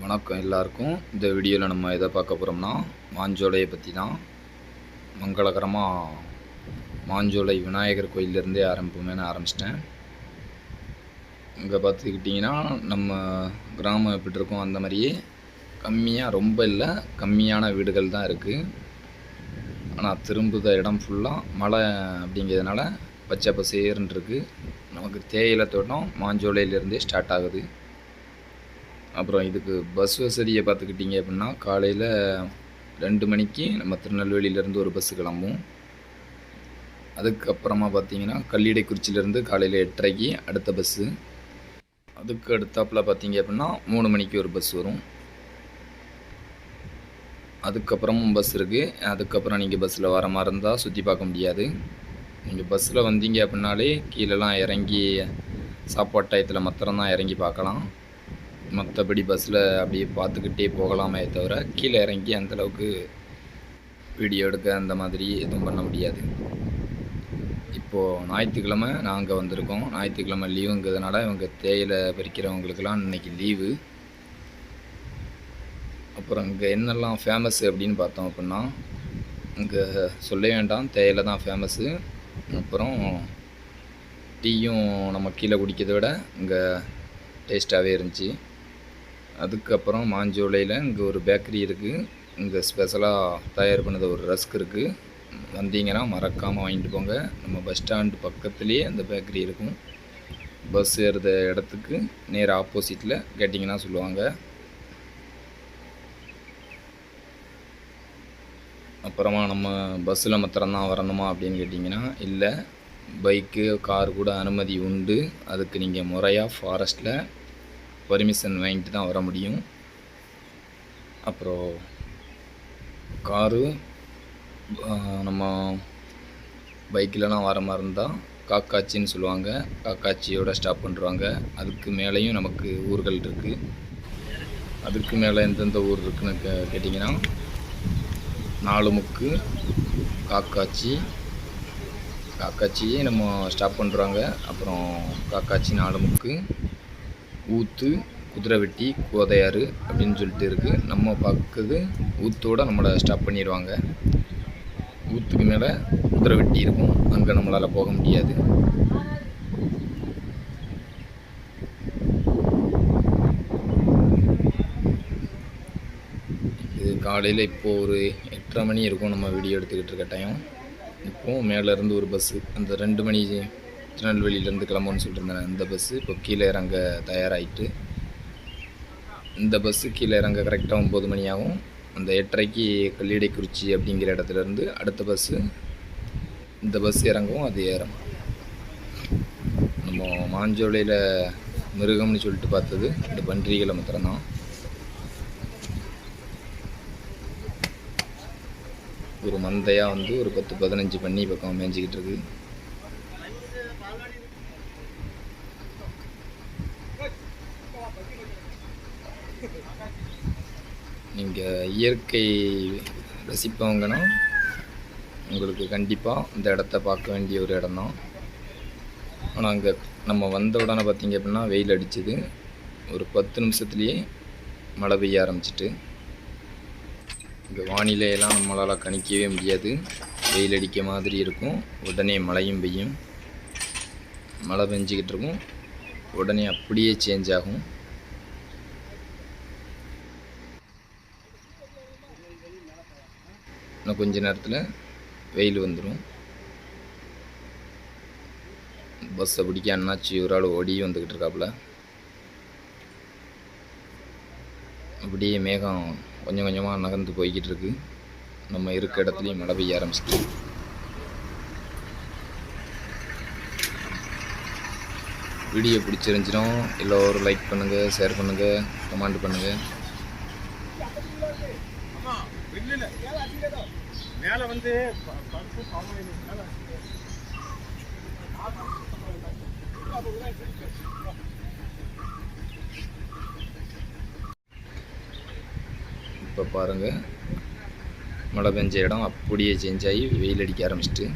வணக்கம் எல்லாருக்கும். இந்த வீடியோவில் நம்ம எதை பார்க்க போகிறோம்னா மாஞ்சோலையை பற்றி தான். மங்களகரமாக மாஞ்சோலை விநாயகர் கோயிலேருந்தே ஆரம்பிச்சிட்டேன். இங்கே பார்த்துக்கிட்டிங்கன்னா நம்ம கிராமம் எப்படி இருக்கும் அந்த மாதிரியே கம்மியாக, ரொம்ப இல்லை, கம்மியான வீடுகள் தான் இருக்குது. ஆனால் திரும்புத இடம் ஃபுல்லாக மழை அப்படிங்கிறதுனால பச்சை பசேர்ன்னு இருக்குது. நமக்கு தேயிலை தோட்டம் மாஞ்சோலையிலேருந்தே ஸ்டார்ட் ஆகுது. அப்புறம் இதுக்கு பஸ் வசதியை பார்த்துக்கிட்டிங்க அப்படின்னா காலையில் 2 மணிக்கு நம்ம திருநெல்வேலியிலேருந்து ஒரு பஸ்ஸு கிளம்பும். அதுக்கப்புறமா பார்த்திங்கன்னா கல்லிடைக்குறிச்சியிலேருந்து காலையில் 8:30க்கு அடுத்த பஸ்ஸு. அதுக்கு அடுத்தாப்பில் பார்த்திங்க அப்படின்னா 3 மணிக்கு ஒரு பஸ் வரும். அதுக்கப்புறமும் பஸ் இருக்குது. அதுக்கப்புறம் நீங்கள் பஸ்ஸில் வர மாதிரி இருந்தால் சுற்றி பார்க்க முடியாது. நீங்கள் பஸ்ஸில் வந்தீங்க அப்படின்னாலே கீழெல்லாம் இறங்கி சாப்பாட்டு டயத்தில் மாத்திரம்தான் இறங்கி பார்க்கலாம். மற்றபடி பஸ்ஸில் அப்படியே பார்த்துக்கிட்டே போகலாமே தவிர கீழே இறங்கி அந்தளவுக்கு வீடியோ எடுக்க அந்த மாதிரி எதுவும் பண்ண முடியாது. இப்போது ஞாயிற்றுக்கிழமை நாங்கள் வந்திருக்கோம். ஞாயிற்றுக்கிழமை லீவுங்கிறதுனால இவங்க தேயிலை பறிக்கிறவங்களுக்கெல்லாம் இன்றைக்கி லீவு. அப்புறம் இங்கே என்னெல்லாம் ஃபேமஸ் அப்படின்னு பார்த்தோம் அப்படின்னா, இங்கே சொல்ல வேண்டாம், தேயிலை தான் ஃபேமஸ்ஸு. அப்புறம் டீயும் நம்ம கீழே குடிக்கிறத விட இங்கே டேஸ்ட்டாகவே இருந்துச்சு. அதுக்கப்புறம் மாஞ்சோலையில் இங்கே ஒரு பேக்கரி இருக்குது. இங்கே ஸ்பெஷலாக தயார் பண்ணது ஒரு ரஸ்க் இருக்குது. வந்தீங்கன்னா மறக்காமல் வாங்கிட்டு போங்க. நம்ம பஸ் ஸ்டாண்டு பக்கத்துலேயே அந்த பேக்கரி இருக்கும். பஸ் ஏறுற இடத்துக்கு நேர் ஆப்போசிட்டில் கேட்டிங்கன்னா சொல்லுவாங்க. அப்புறமா நம்ம பஸ்ஸில் மாத்திரம்தான் வரணுமா அப்படின்னு கேட்டிங்கன்னா இல்லை, பைக்கு கார் கூட அனுமதி உண்டு. அதுக்கு நீங்கள் முறையாக ஃபாரஸ்ட்டில் பர்மிஷன் வாங்கிட்டு தான் வர முடியும். அப்புறம் காரு நம்ம பைக்கிலலாம் வர மாதிரி இருந்தால் காக்காச்சின்னு சொல்லுவாங்க, காக்காச்சியோட ஸ்டாப் பண்ணுறாங்க. அதுக்கு மேலேயும் நமக்கு ஊர்கள் இருக்குது. அதுக்கு மேலே எந்தெந்த ஊர் இருக்குதுன்னு கேட்டிங்கன்னா நாலுமுக்கு, காக்காச்சியே நம்ம ஸ்டாப் பண்ணுறாங்க. அப்புறம் காக்காச்சி, நாலுமுக்கு, ஊத்து, குதிரைவெட்டி, கோதையாறு அப்படின்னு சொல்லிட்டு இருக்குது. நம்ம பார்க்குறது ஊத்தோடு நம்மளை ஸ்டாப் பண்ணிடுவாங்க. ஊத்துக்கு மேலே குதிரைவெட்டி இருக்கும், அங்கே நம்மளால் போக முடியாது. இது காலையில் இப்போது ஒரு 8:30 மணி இருக்கும் நம்ம வீடியோ எடுத்துக்கிட்டு இருக்க டைம். இப்போது மேலேருந்து ஒரு பஸ்ஸு, அந்த 2 மணி திருநெல்வேலியிலேருந்து கிளம்புன்னு சொல்லியிருந்தேன், அந்த பஸ்ஸு இப்போ கீழே இறங்க தயாராகிட்டு. இந்த பஸ்ஸு கீழே இறங்க கரெக்டாக 9 மணி ஆகும். அந்த 8:30க்கு கல்லிடைக்குறிச்சி அப்படிங்கிற இடத்துலேருந்து அடுத்த பஸ்ஸு, இந்த பஸ் இறங்கவும் அது ஏறும். நம்ம மாஞ்சோலையில் மிருகம்னு சொல்லிட்டு பார்த்தது இந்த பன்றிகளை மாத்திரம்தான். ஒரு மந்தையாக வந்து ஒரு 10-15 பன்னி பக்கம் மேய்ஞ்சிக்கிட்டு இருக்குது. நீங்கள் இயற்கை ரசிப்பவங்கன்னா உங்களுக்கு கண்டிப்பாக இந்த இடத்த பார்க்க வேண்டிய ஒரு இடம்தான். ஆனால் அங்கே நம்ம வந்த உடனே பார்த்திங்க அப்படின்னா வெயில் அடிச்சுது. ஒரு 10 நிமிஷத்துலேயே மழை பெய்ய ஆரம்பிச்சிட்டு. இங்கே வானிலையெல்லாம் நம்மளால் கணிக்கவே முடியாது. வெயில் அடிக்க மாதிரி இருக்கும், உடனே மழையும் பெய்யும். மழை பெஞ்சிக்கிட்டு இருக்கும், உடனே அப்படியே சேஞ்ச் ஆகும். இன்னும் கொஞ்ச நேரத்தில் வெயில் வந்துடும். பஸ்ஸை பிடிக்க அண்ணாச்சி ஒரு ஆள் ஓடி வந்துக்கிட்டு இருக்காப்புல. அப்படியே மேகம் கொஞ்சம் கொஞ்சமாக நகர்ந்து போய்கிட்டு இருக்கு. நம்ம இருக்க இடத்துலையும் மழை பெய்ய ஆரம்பிச்சிட்டு. வீடியோ பிடிச்சிருந்துச்சுன்னா எல்லோரும் லைக் பண்ணுங்கள், ஷேர் பண்ணுங்கள், கமெண்ட் பண்ணுங்கள். இப்போ பாருங்கள், மழை பெஞ்ச இடம் அப்படியே சேஞ்ச் ஆகி வெயில் அடிக்க ஆரம்பிச்சிட்டு.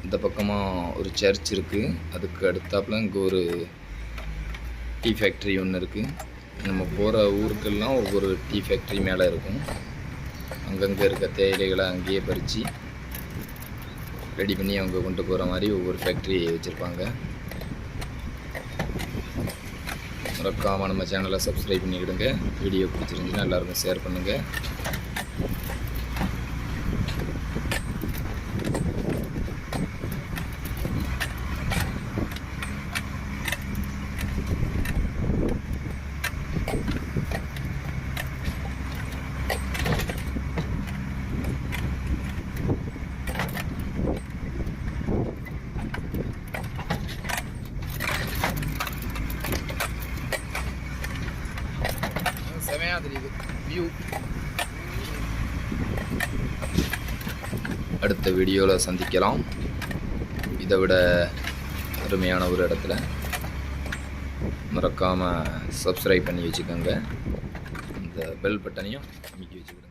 இந்த பக்கமாக ஒரு சர்ச் இருக்குது. அதுக்கு அடுத்தாப்புல இங்கே ஒரு டீ ஃபேக்ட்ரி ஒன்று இருக்குது. நம்ம போகிற ஊருக்கெல்லாம் ஒவ்வொரு டீ ஃபேக்ட்ரி மேலே இருக்கும். அங்கங்கே இருக்க தேயிலைகளை அங்கேயே பறித்து ரெடி பண்ணி அவங்க கொண்டு போகிற மாதிரி ஒவ்வொரு ஃபேக்ட்ரி வச்சுருப்பாங்க. மறக்காமல் நம்ம சேனலை சப்ஸ்கிரைப் பண்ணிக்கிடுங்க. வீடியோ பிடிச்சிருந்துச்சுன்னா எல்லாருக்கும் ஷேர் பண்ணுங்கள். செமையாக தெரியுது வியூ. அடுத்த வீடியோவில் சந்திக்கலாம். இதை விட அருமையான ஒரு இடத்துல. மறக்காமல் சப்ஸ்கிரைப் பண்ணி வச்சுக்கோங்க. இந்த பெல் பட்டனையும் அமைக்கி வச்சுக்கிடுங்க.